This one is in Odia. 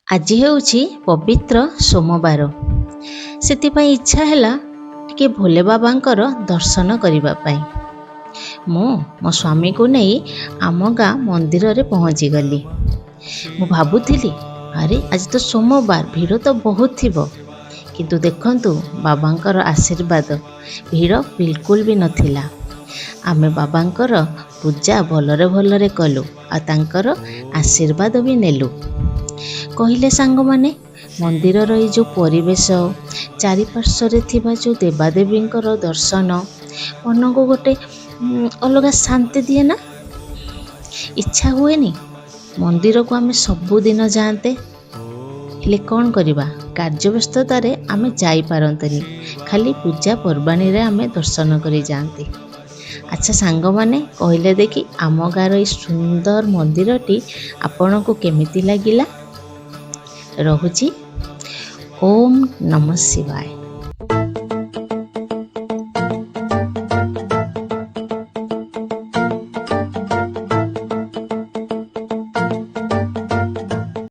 ଆଜି ହେଉଛି ପବିତ୍ର ସୋମବାର। ସେଥିପାଇଁ ଇଚ୍ଛା ହେଲା ଟିକେ ଭୋଲେ ବାବାଙ୍କର ଦର୍ଶନ କରିବା ପାଇଁ। ମୁଁ ମୋ ସ୍ୱାମୀକୁ ନେଇ ଆମ ଗାଁ ମନ୍ଦିରରେ ପହଞ୍ଚିଗଲି। ମୁଁ ଭାବୁଥିଲି, ଆରେ ଆଜି ତ ସୋମବାର, ଭିଡ଼ ତ ବହୁତ ଥିବ। କିନ୍ତୁ ଦେଖନ୍ତୁ ବାବାଙ୍କର ଆଶୀର୍ବାଦ, ଭିଡ଼ ବିଲକୁଲ ବି ନଥିଲା। ଆମେ ବାବାଙ୍କର ପୂଜା ଭଲରେ କଲୁ ଆଉ ତାଙ୍କର ଆଶୀର୍ବାଦ ବି ନେଲୁ। କହିଲେ ସାଙ୍ଗମାନେ, ମନ୍ଦିରର ଏଇ ଯେଉଁ ପରିବେଶ, ଚାରିପାର୍ଶ୍ୱରେ ଥିବା ଯେଉଁ ଦେବାଦେବୀଙ୍କର ଦର୍ଶନ ମନକୁ ଗୋଟେ ଅଲଗା ଶାନ୍ତି ଦିଏ ନା। ଇଚ୍ଛା ହୁଏନି ମନ୍ଦିରକୁ ଆମେ ସବୁଦିନ ଯାଆନ୍ତେ, ହେଲେ କ'ଣ କରିବା, କାର୍ଯ୍ୟବ୍ୟସ୍ତତାରେ ଆମେ ଯାଇପାରନ୍ତିନି। ଖାଲି ପୂଜା ପର୍ବାଣୀରେ ଆମେ ଦର୍ଶନ କରି ଯାଆନ୍ତି। ଆଚ୍ଛା ସାଙ୍ଗମାନେ, କହିଲେ ଦେଖି ଆମ ଗାଁର ଏଇ ସୁନ୍ଦର ମନ୍ଦିରଟି ଆପଣଙ୍କୁ କେମିତି ଲାଗିଲା? ରହୁଛି। ଓମ୍ ନମଃ ଶିବାୟ।